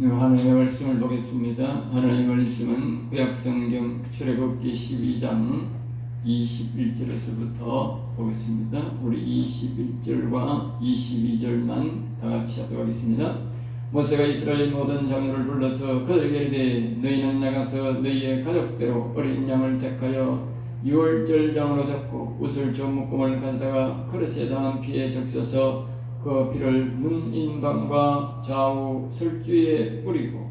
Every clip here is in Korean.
하나님의 말씀을 보겠습니다. 하나님의 말씀은 구약성경 출애굽기 12장 21절에서부터 보겠습니다. 우리 21절과 22절만 다 같이 하도록 하겠습니다. 모세가 이스라엘 모든 장로를 불러서 그들에게 이르되 너희는 나가서 너희의 가족대로 어린 양을 택하여 유월절 양으로 잡고 웃을 조 묶음을 가져다가 그릇에 담은 피에 적셔서 그 피를 문 인방과 좌우 설주에 뿌리고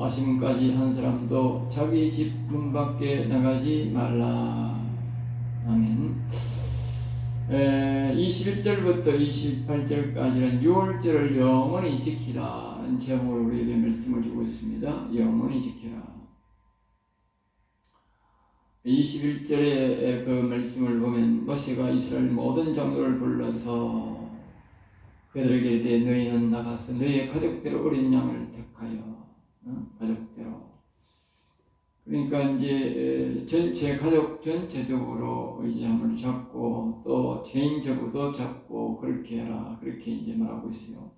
아침까지 한 사람도 자기 집 문 밖에 나가지 말라. 아멘. 21절부터 28절까지는 유월절을 영원히 지키라 는 제목으로 우리에게 말씀을 주고 있습니다. 영원히 지키라. 21절의 그 말씀을 보면 모세가 이스라엘 모든 장로를 불러서 그들에게 이르되 너희는 나가서 너희의 가족대로 어린 양을 택하여 가족대로, 그러니까 이제 전체 가족 전체적으로 이 양을 잡고 또 개인적으로도 잡고 그렇게 해라, 그렇게 이제 말하고 있어요.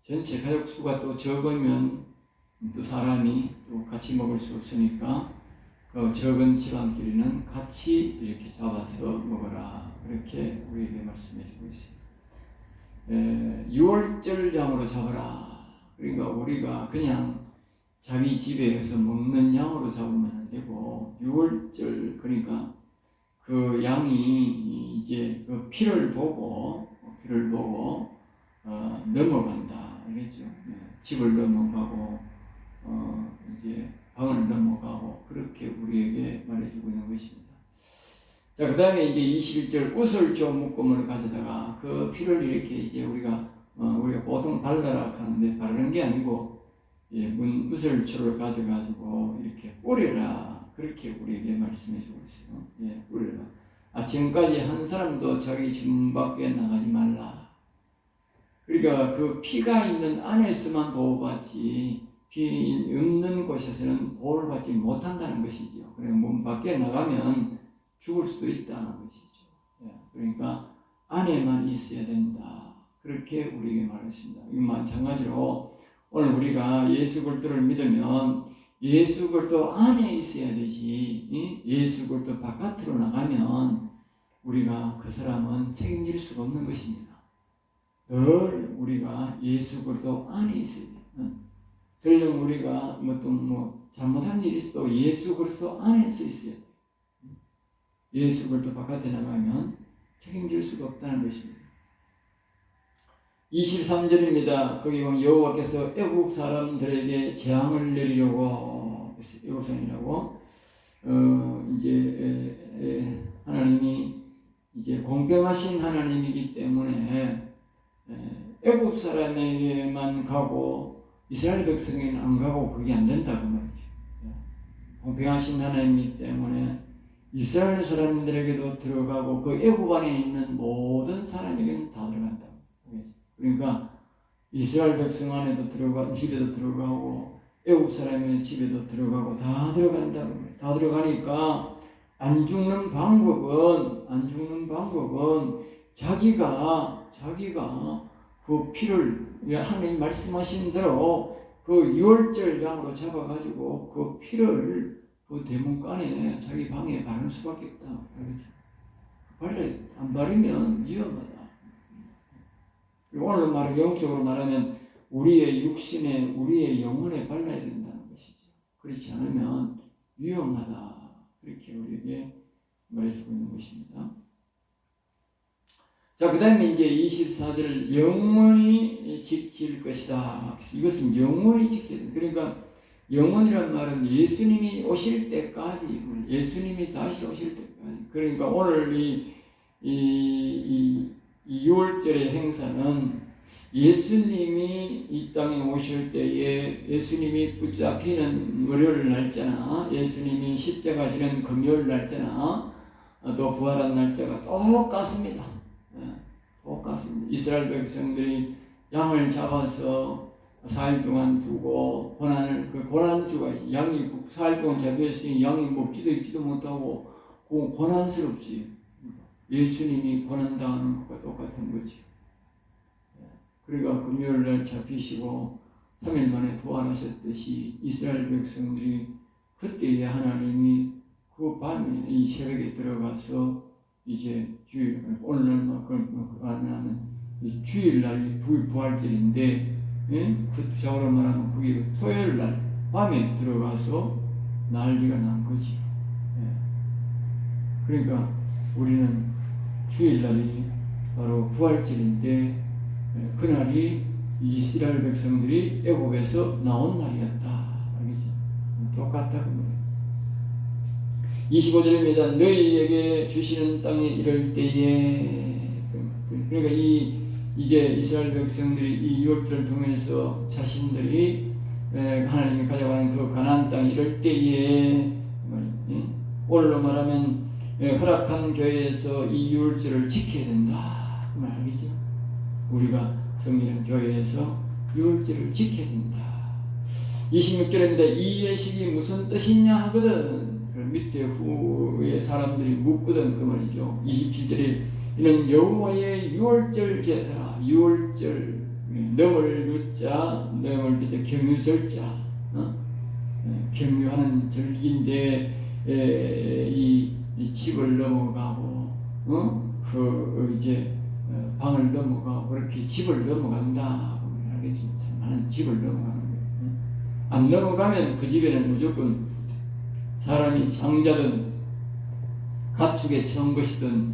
전체 가족 수가 또 적으면 또 사람이 또 같이 먹을 수 없으니까 그 적은 집안끼리는 같이 이렇게 잡아서 먹어라, 그렇게 우리에게 말씀해 주고 있습니다. 유월절 양으로 잡아라. 그러니까 우리가 그냥 자기 집에서 먹는 양으로 잡으면 안 되고, 유월절, 그러니까 그 양이 이제 그 피를 보고 넘어간다, 알겠죠? 집을 넘어가고 이제 방을 넘어가고 그렇게 우리에게 말해주고 있는 것입니다. 자, 그 다음에 이제 21절 웃을 좀 묶음을 가져다가 그 피를 이렇게 이제 우리가 보통 발라라 하는데 바르는 게 아니고 웃을초를 가져가지고 이렇게 뿌려라, 그렇게 우리에게 말씀해 주고 있어요. 뿌려라. 아침까지 한 사람도 자기 집 밖에 나가지 말라. 그러니까 그 피가 있는 안에서만 보호받지 피 없는 곳에서는 보호를 받지 못한다는 것이죠. 그러니까 문 밖에 나가면 죽을 수도 있다는 것이죠. 그러니까 안에만 있어야 된다, 그렇게 우리에게 말했습니다. 이 마찬가지로 오늘 우리가 예수 그리스도를 믿으면 예수 그리스도 안에 있어야 되지, 예수 그리스도 바깥으로 나가면 우리가 그 사람은 책임질 수가 없는 것입니다. 늘 우리가 예수 그리스도 안에 있어야 돼요. 설령 우리가 잘못한 일이 있어도 예수 그리스도 안에서 있어야 돼요. 예수 그리스도 바깥에 나가면 책임질 수가 없다는 것입니다. 23절입니다. 거기 보면 여호와께서 애국 사람들에게 재앙을 내리려고, 애국 사람이라고 이제 하나님이 이제 공평하신 하나님이기 때문에 애국 사람에게만 가고 이스라엘 백성에게는 안 가고 그게 안 된다고 말이죠. 공평하신 하나님이기 때문에 이스라엘 사람들에게도 들어가고 그 애굽 안에 있는 모든 사람에게는 다 들어간다. 그러니까 이스라엘 백성 안에도 들어가, 집에도 들어가고 애굽 사람의 집에도 들어가고 다 들어간다고. 다 들어가니까 안 죽는 방법은 자기가 그 피를 하나님 말씀하신 대로 그 유월절 양으로 잡아가지고 그 피를 그 대문간에 자기 방에 바를 수밖에 없다. 발라야 돼. 안 바르면 위험하다. 오늘 영적으로 말하면 우리의 육신에, 우리의 영혼에 발라야 된다는 것이죠. 그렇지 않으면 위험하다, 그렇게 우리에게 말해주고 있는 것입니다. 자, 그 다음에 이제 24절 영원히 지킬 것이다. 이것은 영원히 지켜야 돼. 그러니까 영원이란 말은 예수님이 오실 때까지, 예수님이 다시 오실 때까지. 그러니까 오늘 이 6월절의 행사는 예수님이 이 땅에 오실 때에 예수님이 붙잡히는 월요일 날짜나 예수님이 십자가 지는 금요일 날짜나 또 부활한 날짜가 똑같습니다. 똑같습니다. 이스라엘 백성들이 양을 잡아서 4일 동안 두고 고난주가 양이 4일 동안 잡혀있으니 양이 먹지도 입지도 못하고 고난스럽지. 예수님이 고난당하는 것과 똑같은 거지. 그러니까 금요일날 잡히시고 3일 만에 부활하셨듯이 이스라엘 백성들이 그때에 하나님이 그 밤에 이 새벽에 들어가서 이제 주일 오늘만큼 하면 이 주일날 부활절인데, 예? 구체적으로 말하면 그게 토요일날 밤에 들어가서 난리가 난 거지. 예. 그러니까 우리는 주일날이 바로 부활절인데, 그날이 이스라엘 백성들이 애굽에서 나온 날이었다. 알겠죠? 똑같다 그 말이에요. 25절입니다. 너희에게 주시는 땅에 이를 때에, 그러니까 이제 이스라엘 백성들이 이 유월절을 통해서 자신들이 하나님이 가져가는 그 가나안 땅에 이를 때에, 오늘로 말하면 허락한 교회에서 이 유월절을 지켜야 된다. 그 말 알겠죠? 우리가 성일은 교회에서 유월절을 지켜야 된다. 26절입니다. 이 예식이 무슨 뜻이냐 하거든. 밑에 후에 사람들이 묻거든 그 말이죠. 27절에 이는 여호와의 유월절 제사, 유월절, 넘을 유자, 넘을 유자, 경유절자, 경유하는 절기인데 이 집을 넘어가고, 그 이제 방을 넘어가고 그렇게 집을 넘어간다. 알겠죠? 많은 집을 넘어가는 거예요. 안 넘어가면 그 집에는 무조건 사람이 장자든 가축에 처한 것이든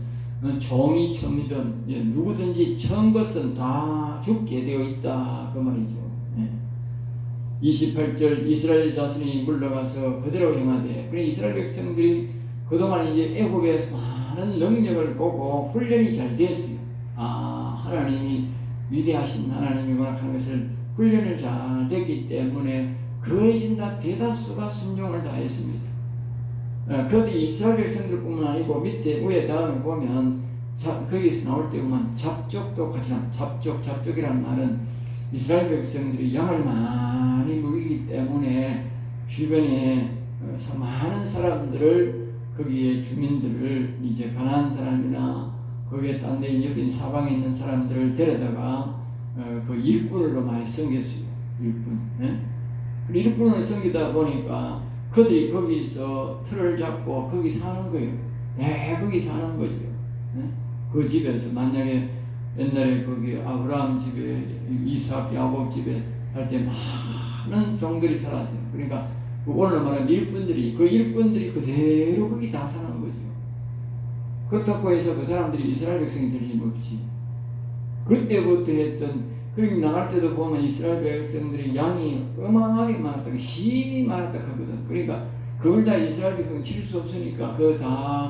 종이 처음이든 누구든지 처한 것은 다 죽게 되어 있다 그 말이죠. 28절 이스라엘 자손이 물러가서 그대로 행하되, 그래 이스라엘 백성들이 그동안 이제 애굽에서 많은 능력을 보고 훈련이 잘 됐어요. 하나님이 위대하신 하나님이 원하는 것을 훈련을 잘 됐기 때문에 거의 다 대다수가 순종을 다했습니다. 그것도 이스라엘 백성들뿐만 아니고 밑에 위에 다음에 보면 거기서 나올 때 보면 잡족도 같이 나옵니다. 잡족이라는 말은 이스라엘 백성들이 양을 많이 먹이기 때문에 주변에 많은 사람들을, 거기에 주민들을 이제 가나안 사람이나 거기에 딴 데 옆인 사방에 있는 사람들을 데려다가 그 일꾼으로 많이 섬겼어요. 일꾼. 일꾼을 섬기다 보니까 그들이 거기서 틀을 잡고 거기 사는 거예요. 거기 사는 거죠. 그 집에서 만약에 옛날에 거기 아브라함 집에, 이삭, 야곱 집에 할 때 많은 종들이 살았죠. 그러니까 오늘 말하는 일꾼들이 그대로 거기 다 사는 거죠. 그렇다고 해서 그 사람들이 이스라엘 백성이 되지 못지. 그때부터 했던, 그리고 나갈 때도 보면 이스라엘 백성들이 양이 어마어마하게 많았다, 힘이 많았다 하거든. 그러니까 그걸 다 이스라엘 백성은 칠 수 없으니까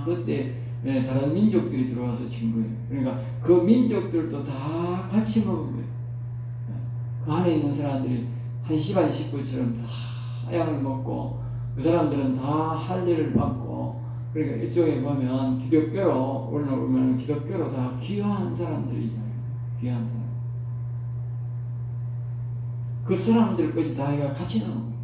그때 다른 민족들이 들어와서 친 거예요. 그러니까 그 민족들도 다 같이 먹은 거예요. 그 안에 있는 사람들이 한 시반 식구처럼 다 양을 먹고, 그 사람들은 다 할례를 받고, 그러니까 이쪽에 보면 기독교로 올라오면 기독교로 다 귀화한 사람들이잖아요. 귀화한 사람. 그 사람들까지 다 같이 나온 거예요.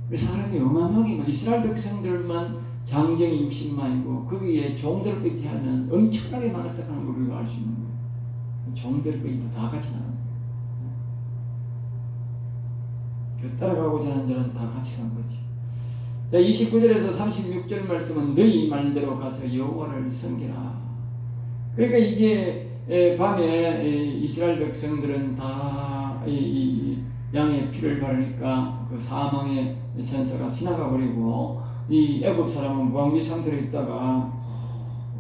그래서 사람이 어마어마하게 이스라엘 백성들만 장정이 60만이고 거기에 종들까지 하면 엄청나게 많았다 하는 걸 우리가 알 수 있는 거예요. 종들까지도 다 같이 나온 거예요. 따라가고자 하는 자는 다 같이 간 거지. 자, 29절에서 36절 말씀은 너희 말대로 가서 여호와를 섬기라. 그러니까 이제 밤에 이스라엘 백성들은 다 양의 피를 바르니까 그 사망의 천사가 지나가 버리고, 이 애굽 사람은 무방비 상태로 있다가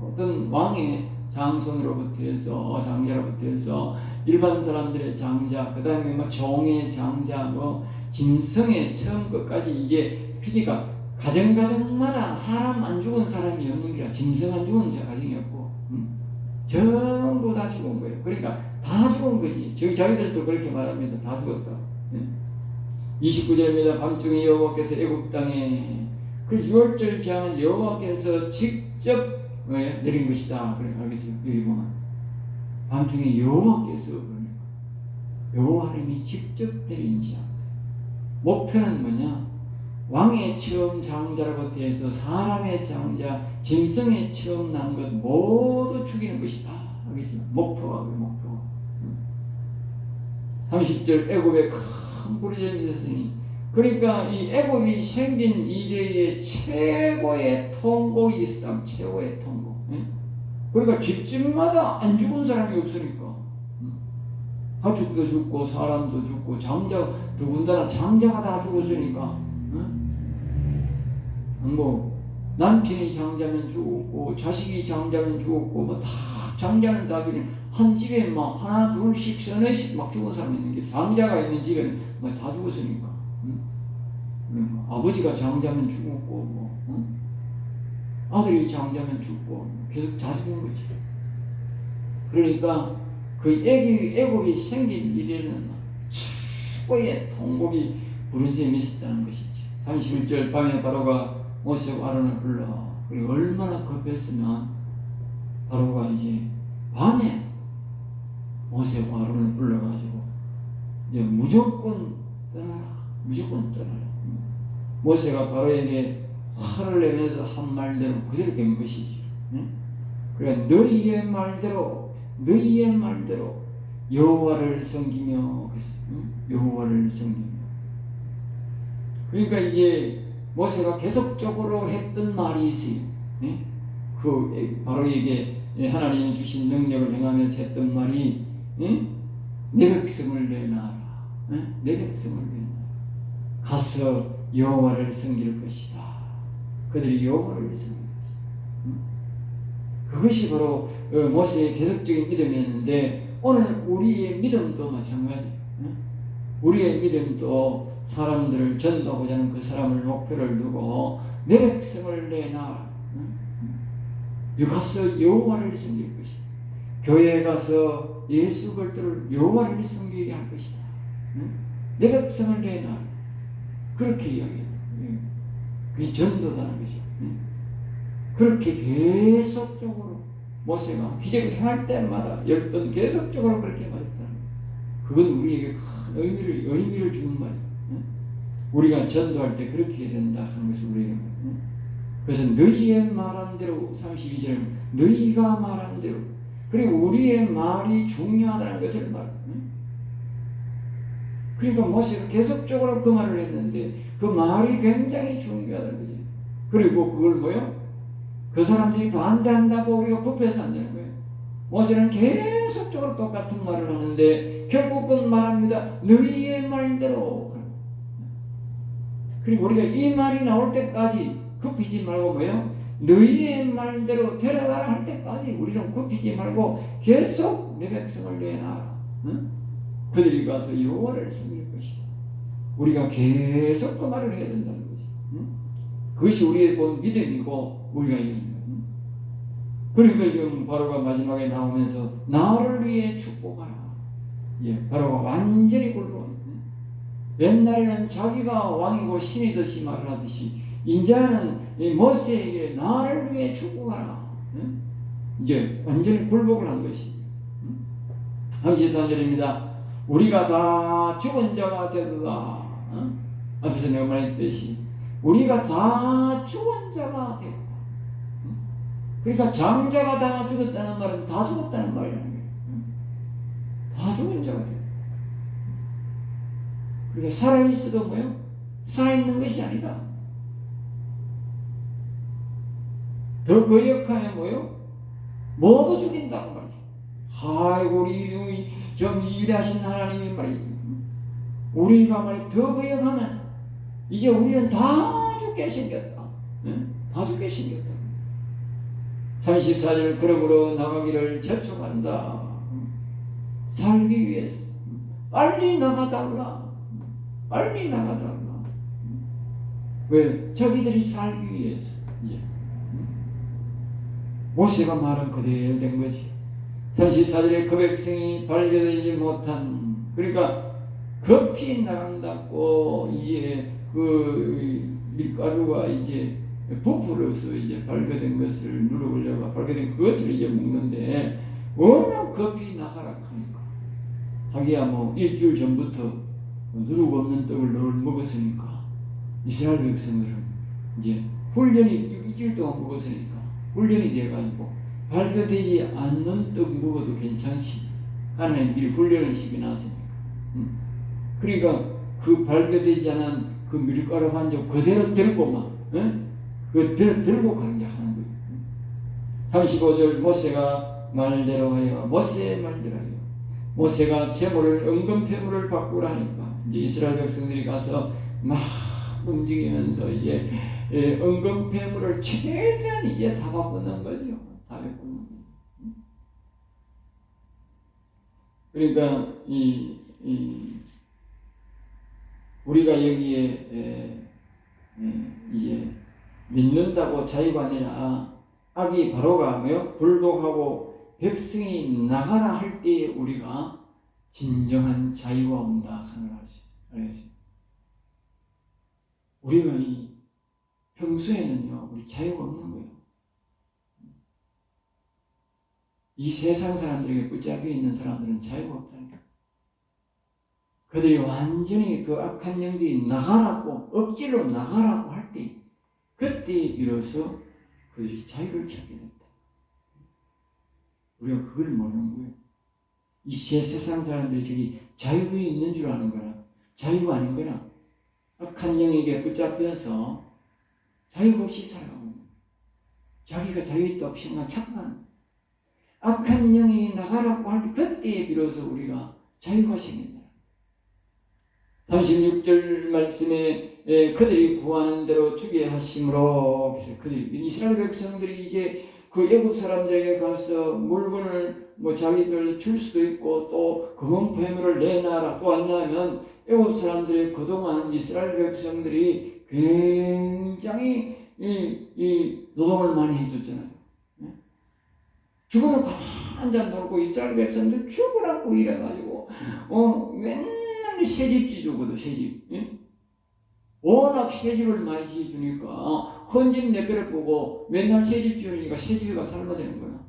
어떤 왕의 장손으로부터 해서 장자로부터 해서 일반 사람들의 장자, 그 다음에 종의 장자, 짐승의 처음 것까지 이제, 그러니까 가정마다 사람 안 죽은 사람이 없는 게 짐승 안 죽은 가정이었고, 전부 다 죽은 거예요. 그러니까 다 죽은 거지. 자기들도 그렇게 말합니다. 다 죽었다. 29절입니다. 밤중에 여호와께서 애굽 땅에, 그 유월절 재앙은 여호와께서 직접 내린 것이다. 그래 알겠죠? 여기 보면 밤중에 여호와께서, 그러니까 여호와 하나님이 직접 내린 재앙. 목표는 뭐냐? 왕의 처음 장자로부터 해서 사람의 장자, 짐승의 처음 난 것 모두 죽이는 것이다. 알겠죠? 목표가. 30절 애굽에 큰 부르짖음이 있었으니 그러니까 이 애굽이 생긴 이래의 최고의 통곡이 있었다. 최고의 통곡. 예? 그러니까 집집마다 안 죽은 사람이 없으니까 가축도 죽고 사람도 죽고 장자 더군다나 장자가 다 죽었으니까 뭐 남편이 장자면 죽었고 자식이 장자면 죽었고 뭐 다 장자는 다 죽인 한 집에 막 하나 둘씩 서너씩 막 죽은 사람이 있는 게 장자가 있는 집에는 뭐 다 죽었으니까 아버지가 장자면 죽었고 뭐 아들이 장자면 죽고 계속 다 죽은 거지. 그러니까 그 애굽이 생긴 이래는 최고의 통곡이 부르짖음이 있었다는 것이지. 31절 밤에 바로가 모세와 아론을 불러. 그리고 얼마나 급했으면 바로가 이제 밤에 모세와 아론을 불러가지고 이제 무조건 떠나라. 무조건 떠나라. 모세가 바로에게 화를 내면서 한 말대로 그대로 된 것이지. 그래 너희의 말대로 여호와를 섬기며 여호와를 섬기며. 그러니까 이제 모세가 계속적으로 했던 말이 있어요. 그 바로에게 하나님이 주신 능력을 행하면서 했던 말이 내 백성을 내놔라. 내 백성을 내놔라. 가서 여호와를 섬길 것이다. 그들이 여호와를 섬길 것이다. 그것이 바로 모세의 계속적인 믿음이었는데 오늘 우리의 믿음도 마찬가지예요. 우리의 믿음도 사람들을 전도하고자 하는 그 사람을 목표를 두고 내 백성을 내놔라. 가서 여호와를 섬길 것이다. 교회에 가서 예수 그리스도를 여호와를 섬기게 할 것이다. 내 백성을 내놔라. 그렇게 이야기해요. 그게 전도다는 거죠. 그렇게 계속적으로 모세가 기적을 행할 때마다 10번 계속적으로 그렇게 말했다는 거예요. 그건 우리에게 큰 의미를 주는 말이에요. 우리가 전도할 때 그렇게 해야 된다 하는 것을 우리에게 말해요. 그래서 너희의 말한 대로 32절은 너희가 말한 대로 그리고 우리의 말이 중요하다는 것을 말해요. 그러니까 모세가 계속적으로 그 말을 했는데 그 말이 굉장히 중요하다는 거죠. 그리고 그걸 뭐요? 그 사람들이 반대한다고 우리가 급해서 안 되는 거예요. 모세는 계속적으로 똑같은 말을 하는데 결국은 말합니다. 너희의 말대로. 그리고 우리가 이 말이 나올 때까지 급히지 말고 뭐예요? 너희의 말대로 데려가라 할 때까지 우리는 급히지 말고 계속 내 백성을 내놔라. 그들이 가서 여호와를 섬길 것이다. 우리가 계속 그 말을 해야 된다는 거지. 그것이 우리의 본 믿음이고 우리가 있는 거예요. 그러니까 지금 바로가 마지막에 나오면서 나를 위해 축복하라. 바로가 완전히 굴러온. 옛날에는 자기가 왕이고 신이듯이 말을 하듯이 이제는 모세에게 나를 위해 축복하라. 이제 완전히 굴복을 한 것이. 33절입니다. 우리가 다 죽은 자가 되도다. 앞에서 내가 말했듯이 우리가 다 죽은 자가 되었다. 그러니까 장자가 다 죽었다는 말은 다 죽었다는 말이라는 거예요. 다 죽은 자가 되었다. 그러니까 살아있어도 뭐요? 살아있는 것이 아니다. 더 거역하면 뭐요? 모두 죽인다고 말이에요. 아이고 우리 좀 위대하신 하나님이 말이에요. 우리가 말이 더 거역하면 이제 우리는 다 죽게 생겼다. 다 죽게 생겼다. 34절 그러므로 나가기를 저촉한다. 살기 위해서 빨리 나가달라. 빨리 나가달라. 왜? 자기들이 살기 위해서. 이제 모세가 말한 그대로 된 거지. 34절에 그 백성이 발견되지 못한, 그러니까 급히 나간다고 이제 그 밀가루가 이제 부풀어서 이제 발견된 것을 누르려고 발견된 그것을 이제 먹는데 워낙 급히 나가라 하니까 자기야 뭐 일주일 전부터 누르고 없는 떡을 늘 먹었으니까 이스라엘 백성들은 이제 훈련이 일주일 동안 먹었으니까 훈련이 돼가지고 발견되지 않는 떡 먹어도 괜찮지. 하나님 미리 훈련을 시켜놨으니까. 그러니까 그 발견되지 않은 그 밀가루 반죽 그대로 들고 막, 들고 가는 하는 거예요. 35절 모세가 말대로 하여 모세의 말대로 하여 모세가 제물을 은금폐물을 바꾸라니까 이제 이스라엘 백성들이 가서 막 움직이면서 이제 은금폐물을 최대한 이제 다 바꾸는 거죠. 다 바꾸는 거죠. 그러니까 우리가 여기에 이제 믿는다고 자유가 아니라 악이 바로가 불복하고 백성이 나가라 할 때에 우리가 진정한 자유가 온다 하는 걸 알겠습니다. 우리가 평소에는요 우리 자유가 없는 거예요. 이 세상 사람들에게 붙잡혀 있는 사람들은 자유가 없다니까. 그들이 완전히 그 악한 영들이 나가라고 억지로 나가라고 할 때 그때 비로소 그들이 자유를 찾게 된다. 우리가 그걸 모르는 거예요. 이 세상 사람들이 저기 자유가 있는 줄 아는 거라 자유가 아닌 거라 악한 영에게 붙잡혀서 자유가 없이 살아가고 자기가 자유 있다고 생각 착각하는 악한 영이 나가라고 할 때 그때에 비로소 우리가 자유가 생긴다. 36절 말씀에 그들이 구하는 대로 주게 하심으로 그래서 그들이 이스라엘 백성들이 이제 그 애굽 사람들에게 가서 물건을 자기들 줄 수도 있고 또 금은 폐물을 내놔라 또 왔냐면 애굽 사람들이 그동안 이스라엘 백성들이 굉장히 이 노동을 많이 해줬잖아요. 죽으면 가만히 앉아 놀고 이스라엘 백성들 죽으라고 이래가지고 맨날 새집지주거든 새집. 워낙 새집을 많이 지어주니까 큰 집 내버려두고 맨날 새집 지으니까 새집에 가서 살아야 되는 거야.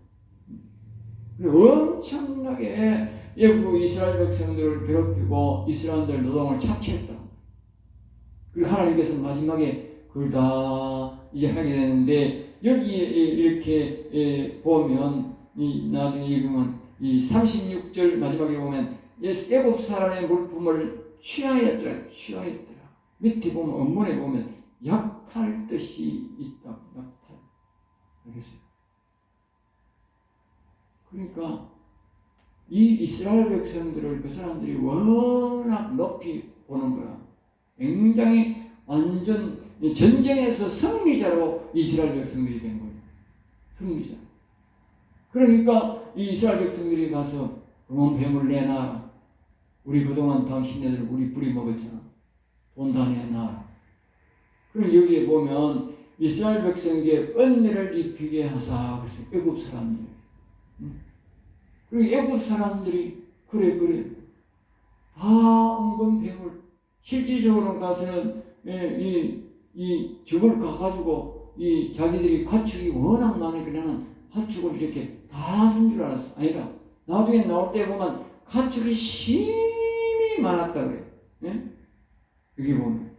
엄청나게 이스라엘 백성들을 괴롭히고 이스라엘들 노동을 착취했다. 그리고 하나님께서 마지막에 그걸 다 이제 하게 되는데 여기에 이렇게 보면 나중에 읽으면 36절 마지막에 보면 애굽 사람의 물품을 취하였더라. 밑에 보면 원문에 보면 약탈 뜻이 있다. 약탈. 알겠어요? 그러니까 이 이스라엘 백성들을 그 사람들이 워낙 높이 보는 거야. 굉장히 완전 전쟁에서 승리자로 이스라엘 백성들이 된 거예요. 승리자. 그러니까 이 이스라엘 백성들이 가서 금은 뱀을 내놔. 우리 그동안 당신네들 우리 뿌리 먹었잖아. 돈 다 내놔. 그리고 여기에 보면 이스라엘 백성에게 은혜를 입히게 하사. 그래서 애굽 사람들. 그리고 애굽 사람들이 그래 다 은금 뱀을 실질적으로 가서는 이 죽을 가가지고 이 자기들이 가축이 워낙 많이 그러는 가축을 이렇게 다 준 줄 알았어. 아니다. 나중에 나올 때 보면 가축이 심히 많았다 그래. 여기 보면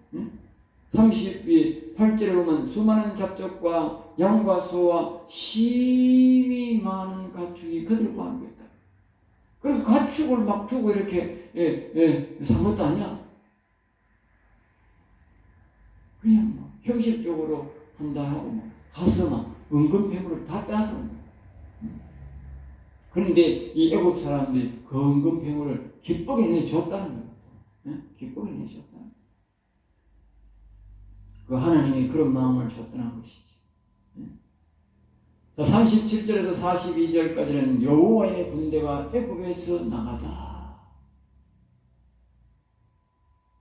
38절에 보면 수많은 잡족과 양과 소와 심히 많은 가축이 그들과 함께 있다. 그래서 가축을 막 주고 이렇게 산 것도 아니야. 그냥 뭐 형식적으로 한다 하고 뭐 가서 막 은금 폐물을 다 빼앗아. 그런데 이 애굽 사람들이 그 은금 폐물을 기쁘게 내줬다는 거예요. 기쁘게 내줬다. 그 하나님이 그런 마음을 줬다는 것이지. 자, 37절에서 42절까지는 여호와의 군대가 애굽에서 나가다.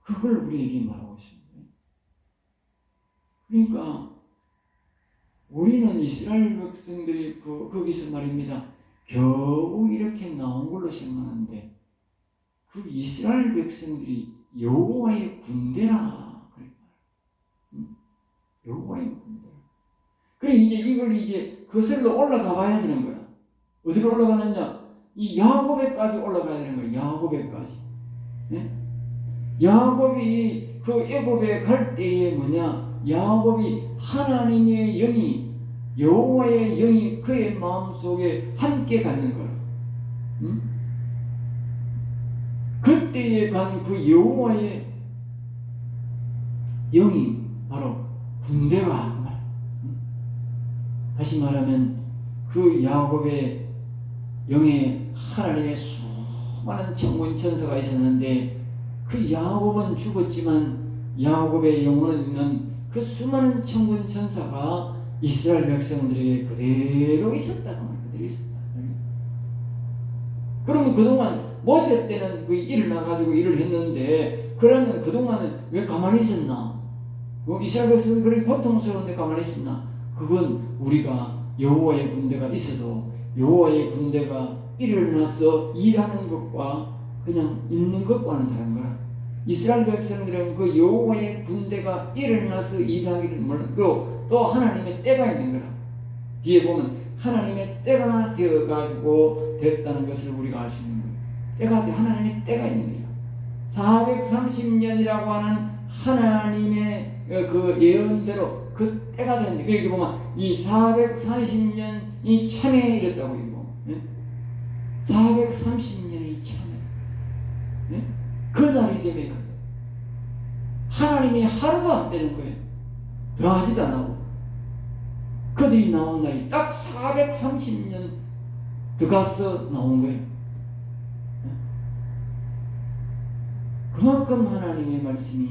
그걸 우리에게 말하고 있습니다. 그러니까 우리는 이스라엘 백성들이 거기서 말입니다. 겨우 이렇게 나온 걸로 생각하는데 그 이스라엘 백성들이 여호와의 군대라. 여호와의 군대. 그래 이제 거슬러 올라가 봐야 되는 거야. 어디로 올라가느냐? 이 야곱에까지 올라가야 되는 거야. 야곱에까지. 야곱이 그 애굽에 갈 때에 뭐냐? 야곱이 하나님의 영이 여호와의 영이 그의 마음속에 함께 갖는 거야. 그때에 간 그 여호와의 영이 바로 군대가 다시 말하면 그 야곱의 영에 하나님의 수많은 천군 천사가 있었는데 그 야곱은 죽었지만 야곱의 영혼에 있는 그 수많은 천군 천사가 이스라엘 백성들에게 그대로 있었다는 거예요. 그대로 있었다. 그러면 그동안 모세 때는 그 일을 나가지고 일을 했는데 그러면 그동안은 왜 가만히 있었나? 이스라엘 백성은 그렇게 고통스러운데 가만히 있었나? 그건 우리가 여호와의 군대가 있어도 여호와의 군대가 일어나서 일하는 것과 그냥 있는 것과는 다른 거야. 이스라엘 백성들은 그 여호와의 군대가 일어나서 일하기를 몰랐고 또 하나님의 때가 있는 거라. 뒤에 보면 하나님의 때가 되어가지고 됐다는 것을 우리가 알 수 있는 거예요. 때가 돼 하나님의 때가 있는 거예요. 430년이라고 하는 하나님의 그 예언대로 그 때가 됐는데 여기 보면 이 430년이 참에 이랬다고 이거 430년이 참에 그 날이 되면 하나님이 하루도 안 빼는 거예요. 더하지도 안 하고 그들이 나온 날이 딱 430년 들어가서 나온 거예요. 그만큼 하나님의 말씀이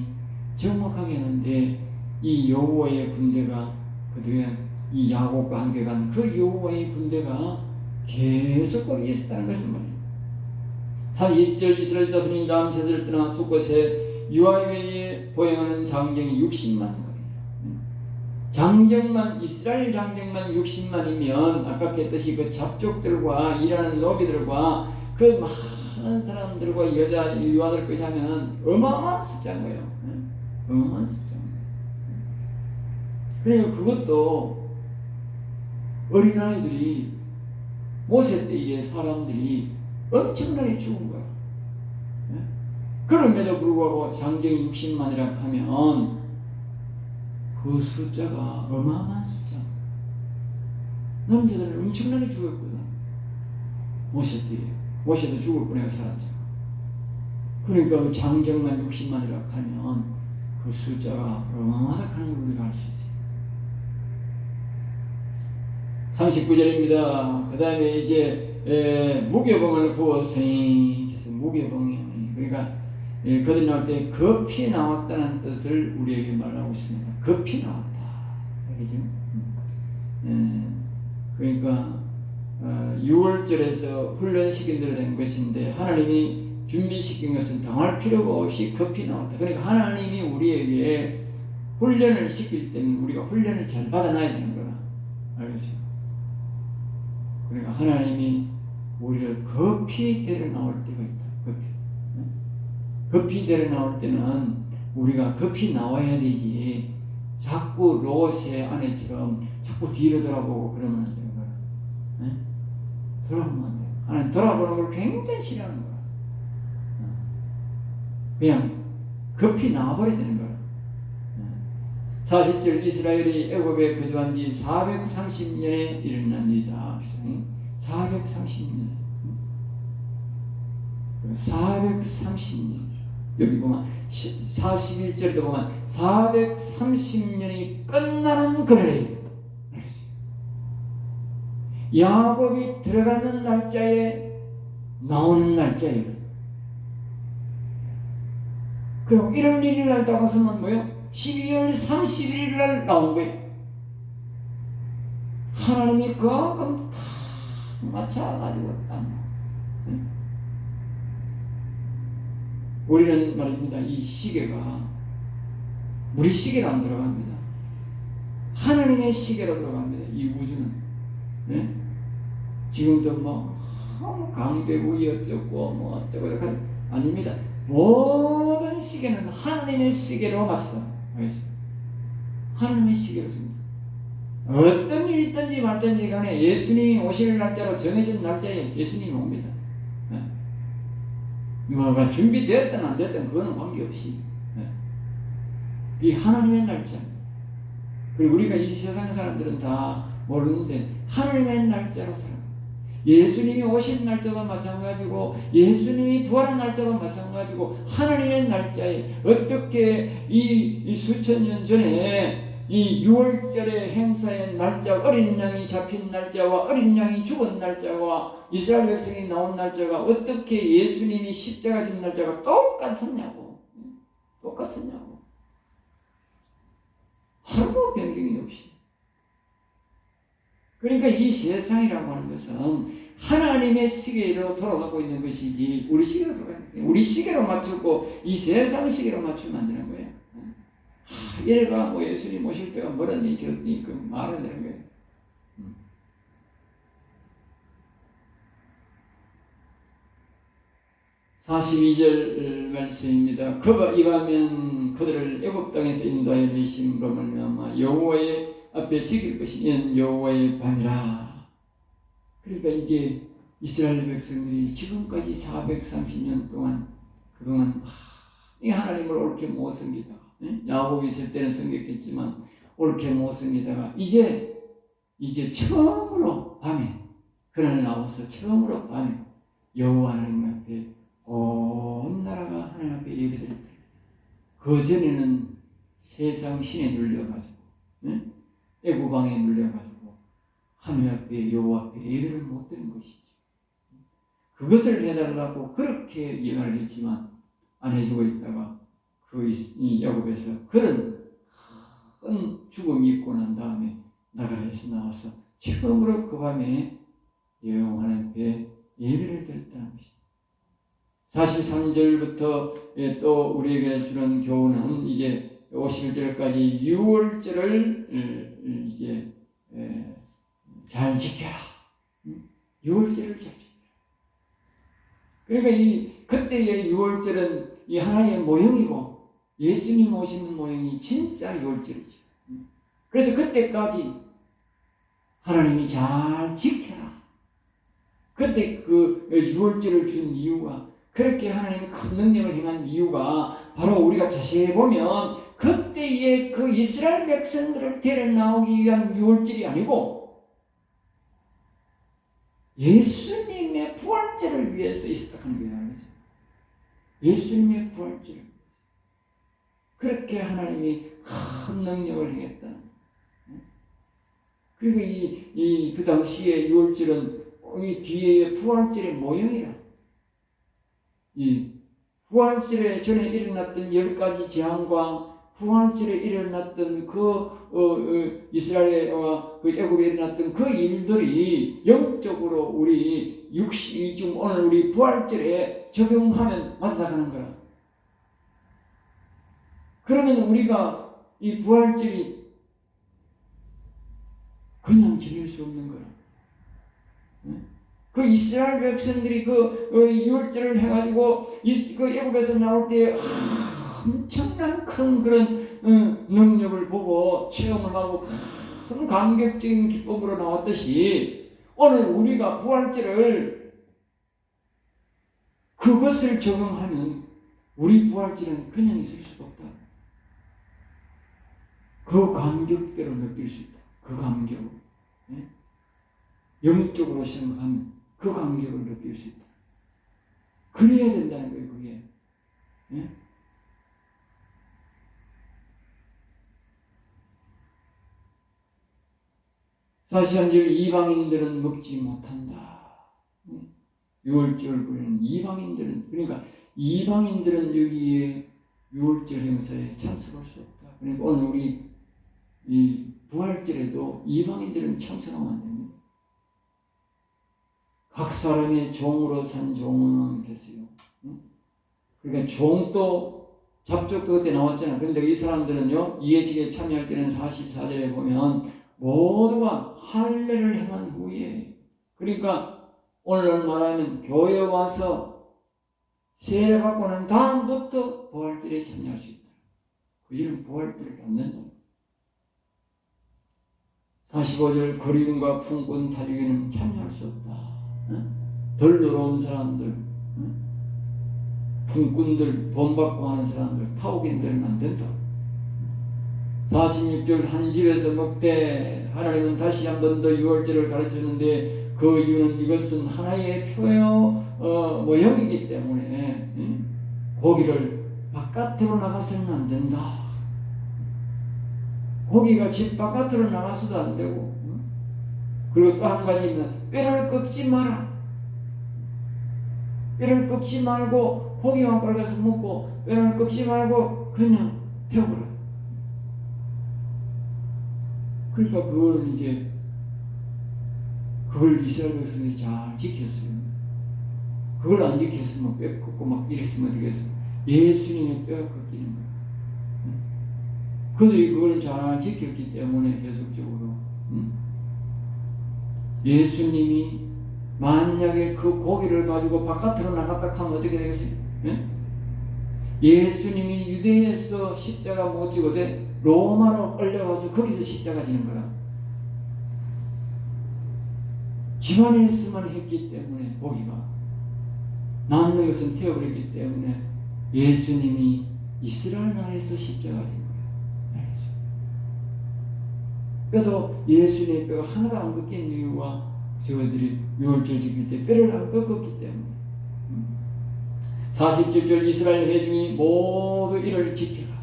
정확하게 하는데 이 여호와의 군대가 그들은 이 야곱과 함께 간 그 여호와의 군대가 계속 거기 있었다는 것을 말이에요. 32절 이스라엘 자손이 람셋을 떠나 숫곳에 유아베에 보행하는 장정이 60만 거예요. 장정만 이스라엘 장정만 60만이면 아까 했듯이 그 잡족들과 일하는 노비들과 그 많은 사람들과 여자 유아들까지 하면 어마어마한 숫자인 거예요. 어마어마한 숫자. 그러니까 그것도 어린아이들이 모세 때의 사람들이 엄청나게 죽은 거야. 그럼에도 불구하고 장정이 60만이라고 하면 그 숫자가 어마어마한 숫자. 남자들은 엄청나게 죽었거든. 모세 때에. 모세도 죽을 뻔해요, 사람들. 그러니까 장정만 60만이라고 하면 그 숫자가 어마어마하다고 하는 걸 우리가 알 수 있어요. 39절입니다. 그 다음에 이제 무교봉을 부었으니 그래서 무교봉이 그러니까 그들이 나올 때 급히 나왔다는 뜻을 우리에게 말하고 있습니다. 급히 나왔다. 그죠? 그러니까 6월절에서 훈련시킨 대로 된 것인데 하나님이 준비시킨 것은 당할 필요가 없이 급히 나왔다. 그러니까 하나님이 우리에게 훈련을 시킬 때는 우리가 훈련을 잘 받아놔야 되는 거라. 알겠어요? 그러니까 하나님이 우리를 급히 데려 나올 때가 있다. 급히 데려 나올 때는 우리가 급히 나와야 되지. 자꾸 롯의 아내처럼 자꾸 뒤로 돌아보고 그러면 안 되는 거야. 돌아보면 안 돼. 하나님 돌아보는 걸 굉장히 싫어하는 거야. 그냥 급히 나와버려야 되는 거야. 40절 이스라엘이 애굽에 거주한 뒤 430년에 일어난 일이다. 430년. 430년. 여기 보면 41절도 보면 430년이 끝나는 그날이에요. 야곱이 들어가는 날짜에 나오는 날짜예요. 그럼 1월 1일 날 나갔으면 뭐예요? 12월 31일 날 나온 거예요. 하나님이 그만큼 다 맞춰가지고 딱. 우리는 말입니다. 이 시계가 우리 시계로 안 들어갑니다. 하나님의 시계로 들어갑니다. 이 우주는. 네? 지금도 뭐 강대국이 어쩌고 뭐 어쩌고 아닙니다. 모든 시계는 하나님의 시계로 맞춰다. 알겠습니다. 하나님의 시계로 줍니다. 어떤 일이 있든지 말든지 간에 예수님이 오실 날짜로 정해진 날짜에 예수님이 옵니다. 뭐가 준비되었든 안 됐든 그거는 관계없이 이 하나님의 날짜. 그리고 우리가 이 세상 사람들은 다 모르는데 하나님의 날짜로 살아. 예수님이 오신 날짜가 마찬가지고 예수님이 부활한 날짜가 마찬가지고 하나님의 날짜에 어떻게 이 수천 년 전에 이 6월절의 행사의 날짜, 어린 양이 잡힌 날짜와 어린 양이 죽은 날짜와 이스라엘 백성이 나온 날짜가 어떻게 예수님이 십자가 진 날짜가 똑같았냐고. 똑같았냐고. 하루도 변경이 없이. 그러니까 이 세상이라고 하는 것은 하나님의 시계로 돌아가고 있는 것이지 우리 시계로 돌아가는 거예요. 우리 시계로 맞추고 이 세상 시계로 맞추면 안 되는 거예요. 이래가 뭐 예수님 오실 때가 멀었니 저랬니 그 말은 되는 거예요. 42절 말씀입니다. 그가 이가면 그들을 애굽 땅에서 인도하여 내심으로 말미암아 여호와의 앞에 지킬 것이 이는 여호와의 밤이라. 그러니까 이제 이스라엘 백성들이 지금까지 430년 동안 그동안 이 하나님을 옳게 못 섬기다가 야곱이 있을 때는 섬겼겠지만 옳게 못 섬기다가 이제 처음으로 밤에 그날 나와서 처음으로 밤에 여호와 하나님 앞에 온 나라가 하나님 앞에 예배드릴 때 그 전에는 세상 신에 눌려가지고 애구방에 눌려가지고 하나님 앞에 여호와 앞에 예배를 못 드린 것이죠. 그것을 해달라고 그렇게 예언을 했지만 안 해주고 있다가 이 야곱에서 그런 큰 죽음이 있고 난 다음에 나가라에서 나와서 처음으로 그 밤에 여호와 하나님 앞에 예배를 드렸다는 것입니다. 43절부터 또 우리에게 주는 교훈은 이제 51절까지 6월절을 이제 잘 지켜라. 6월절을 잘 지켜라. 그러니까 그때의 6월절은 이 하나의 모형이고 예수님 오시는 모형이 진짜 6월절이죠. 그래서 그때까지 하나님이 잘 지켜라. 그때 그 6월절을 준 이유가 그렇게 하나님이 큰 능력을 행한 이유가 바로 우리가 자세히 보면 그때의 그 이스라엘 백성들을 데려 나오기 위한 6월절이 아니고 예수님의 부활절을 위해서 있었다는 거예요. 예수님의 부활절. 그렇게 하나님이 큰 능력을 행했다는 거예요. 그리고 그 당시에 6월절은 이 뒤에 부활절의 모형이라. 이 부활절에 전에 일어났던 10가지 재앙과 부활절에 일어났던 이스라엘과 애굽에 일어났던 그 일들이 영적으로 우리 지금 오늘 우리 부활절에 적용하면 맞아가는 거라. 그러면 우리가 이 부활절이 그냥 지낼 수 없는 거라. 그 이스라엘 백성들이 그 6월절을 해가지고 그 애굽에서 나올 때 엄청난 큰 그런 능력을 보고 체험을 하고 큰 감격적인 기쁨으로 나왔듯이 오늘 우리가 부활절을 그것을 적용하면 우리 부활절은 그냥 있을 수가 없다. 그 감격대로 느낄 수 있다. 그 감격을 영적으로 생각하면 그 감격을 느낄 수 있다. 그래야 된다는 거예요, 그게. 43절 이방인들은 먹지 못한다. 6월절 부리는 이방인들은, 그러니까 이방인들은 여기에 6월절 행사에 참석할 수 없다. 그러니까 오늘 우리 이 부활절에도 이방인들은 참석하면 안 됩니다. 각 사람의 종으로 산 종은 계세요. 그러니까 종도 잡족도 그때 나왔잖아요. 그런데 이 사람들은요, 이해식에 참여할 때는 44절에 보면 모두가 할례를 행한 후에, 그러니까 오늘 말하면 교회에 와서 세례 받고 난 다음부터 부활절에 참여할 수 있다. 그 이름 부활절을 받는다. 45절 거리금과 품꾼 타주기는 참여할 수 없다. 덜 더러운 사람들, 품꾼들, 돈 받고 하는 사람들, 타옥인들은 안 된다. 46절 한 집에서 먹되, 하나님은 다시 한 번 더 6월절을 가르쳤는데 그 이유는 이것은 하나의 모형이기 때문에 고기를 바깥으로 나가서는 안 된다. 고기가 집 바깥으로 나가서도 안 되고, 그리고 또 한 가지는 뼈를 꺾지 마라. 뼈를 꺾지 말고 고기만 빨가서 먹고 뼈를 꺾지 말고 그냥 태워버려. 그러니까 그걸 이스라엘 백성들이 잘 지켰어요. 그걸 안 지켰으면 뼈 꺾고 막 이랬으면 어떻게 했어? 예수님의 뼈가 꺾이는 거야. 그들이 그걸 잘 지켰기 때문에 계속적으로 예수님이 만약에 그 고기를 가지고 바깥으로 나갔다 하면 어떻게 되겠어요? 예수님이 유대에서 십자가 못 지고대 로마로 끌려가서 거기서 십자가 지는 거라. 집안에서만 했기 때문에 고기가 남는 것은 태워버렸기 때문에 예수님이 이스라엘 나라에서 십자가 진 거예요. 뼈도 예수님의 뼈가 하나도 안 꺾인 이유가 저희들이 유월절 지킬 때 뼈를 안 꺾었기 때문에 47절 이스라엘 회중이 모두 이를 지켜라.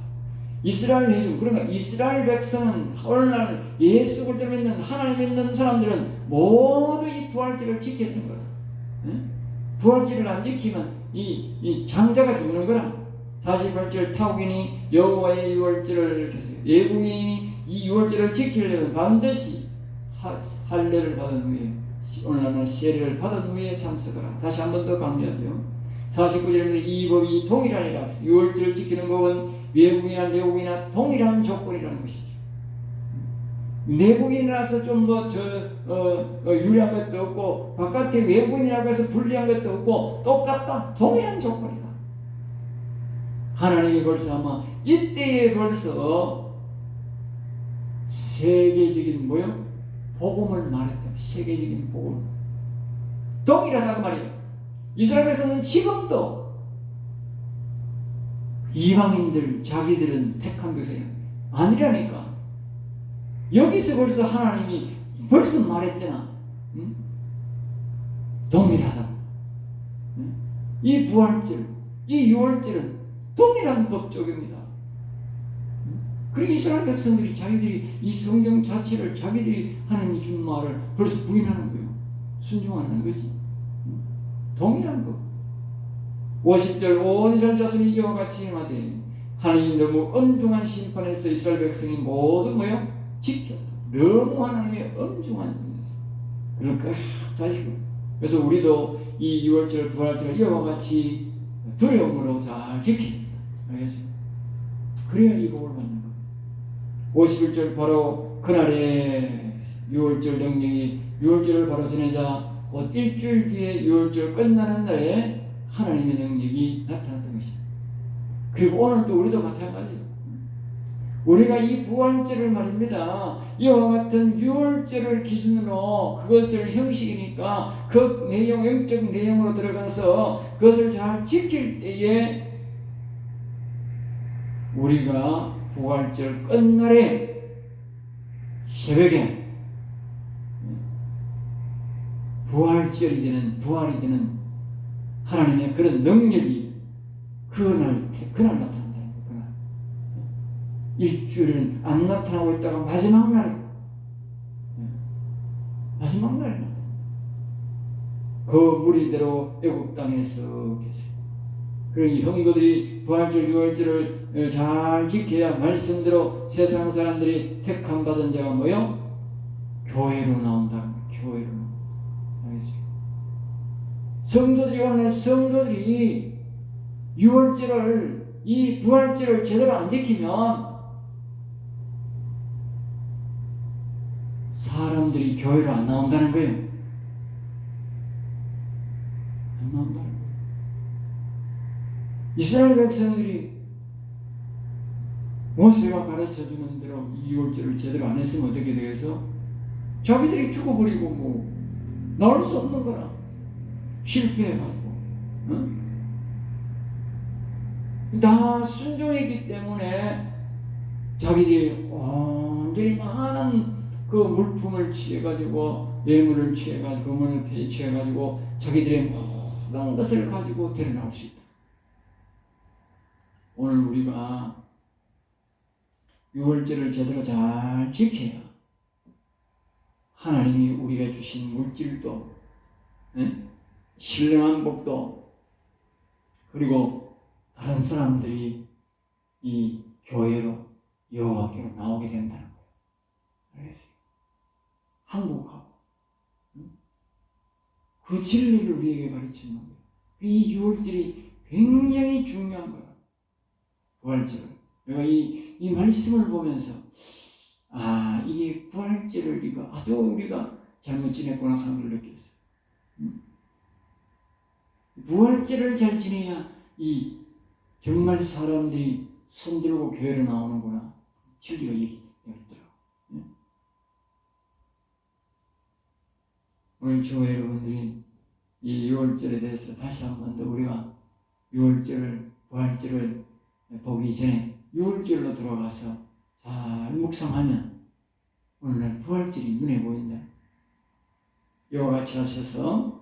이스라엘 회중, 그러니까 이스라엘 백성은 오늘날 예수 그리스도를 믿는 하나님 믿는 사람들은 모두 이 부활절을 지켜야 되는 거야. 부활절을 안 지키면 이 장자가 죽는 거라. 48절 타국인이 여호와의 유월절을 계세요. 예국인이 이 유월절을 지키려면 반드시 할례를 받은 후에 오늘날은 세례를 받은 후에 참석하라. 다시 한 번 더 강조하죠. 49절에 이 법이 동일하니라. 유월절을 지키는 법은 외국이나 내국이나 동일한 조건이라는 것이죠. 내국인이라서 좀 더 유리한 것도 없고 바깥에 외국인이라고 해서 불리한 것도 없고 똑같다. 동일한 조건이다. 하나님이 벌써 아마 이때에 벌써 세계적인 복음을 말했다. 세계적인 복음. 동일하다고 말이에요. 이스라엘에서는 지금도 이방인들 자기들은 택한 것이 아니라니까. 여기서 벌써 하나님이 벌써 말했잖아. 동일하다. 이 부활절, 이 유월절은 동일한 법조입니다. 그리고 이스라엘 백성들이 자기들이 이 성경 자체를 자기들이 하나님이 준 말을 벌써 부인하는 거예요. 순종하는 거지. 동일한 것. 50절 온 이스라엘 자손이 이와 같이 행하되 하나님 너무 엄중한 심판에서 이스라엘 백성이 모두 지켰다. 너무 하나님의 엄중한 일이었어. 그러니까 다시고. 그래서 우리도 이 6월절 부활절을 이와 같이 두려움으로 잘 지킵니다. 알겠습니다. 그래야 이 복을 받는 거. 51절 바로 그날에 6월절 명령이 6월절을 바로 지내자 곧 일주일 뒤에 6월절 끝나는 날에 하나님의 능력이 나타났던 것입니다. 그리고 오늘도 우리도 마찬가지예요. 우리가 이 부활절을 말입니다. 이와 같은 6월절을 기준으로 그것을 형식이니까 그 내용, 영적 내용으로 들어가서 그것을 잘 지킬 때에 우리가 부활절 끝날에 새벽에 부활이 되는 하나님의 그런 능력이 그날 나타난다. 일주일은 안 나타나고 있다가 마지막 날에 나타나. 그 무리대로 애국 땅에서 계세요. 그리고 형도들이 부활절, 유월절을 잘 지켜야 말씀대로 세상 사람들이 택함 받은 자가 교회로 나온다. 교회로. 성도들이 유월절을 이 부활절을 제대로 안 지키면 사람들이 교회로 안 나온다는 거예요. 안 나온다는 거예요. 이스라엘 백성들이 모세가 가르쳐주는 대로 이 유월절을 제대로 안 했으면 어떻게 되겠어? 자기들이 죽어버리고 나올 수 없는 거라. 실패해가지고 다 순종했기 때문에 자기들이 완전히 많은 그 물품을 취해가지고 예물을 취해가지고 금을 취해가지고 자기들의 모든 것을 가지고 데려나올 수 있다. 오늘 우리가 유월절을 제대로 잘 지켜야 하나님이 우리가 주신 물질도 신령한 복도 그리고 다른 사람들이 이 교회로 여호와께로 나오게 된다는 거예요. 알겠어요? 한국하고 그 진리를 우리에게 가르치는 거예요. 이 유월절이 굉장히 중요한 거예요. 부활절을. 내가 이 말씀을 보면서 이게 부활절을 이거 아주 우리가 잘못 지냈구나 하는 걸 느꼈어요. 부활절을 잘 지내야 이 정말 사람들이 손들고 교회로 나오는구나. 진리가 여기 있더라고요. 오늘 주의 여러분들이 이 유월절에 대해서 다시 한 번 더 우리가 유월절을 부활절을 보기 전에 유월절로 들어가서 잘 묵상하면 오늘날 부활절이 눈에 보인다. 이와 같이 하셔서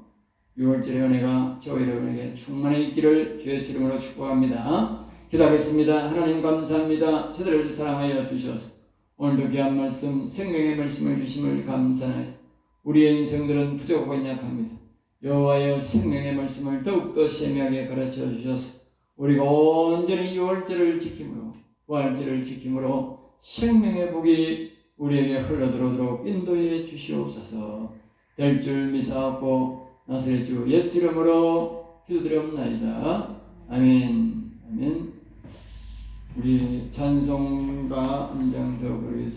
유월절의 은혜가 저와 여러분에게 충만히 있기를 주의 이름으로 축복합니다. 기도하겠습니다. 하나님 감사합니다. 저들을 사랑하여 주셔서 오늘도 귀한 말씀, 생명의 말씀을 주심을 감사하여 우리의 인생들은 부족하고 약합니다. 여호와여 생명의 말씀을 더욱더 세미하게 가르쳐 주셔서 우리가 온전히 유월절을 지킴으로 부활절을 지킴으로 생명의 복이 우리에게 흘러들어오도록 인도해 주시옵소서. 될 줄 믿사옵고 나사렛 주 예수 이름으로 기도드리옵나이다. 아멘. 아멘. 우리 찬송가 한 장 더 부르겠습니다.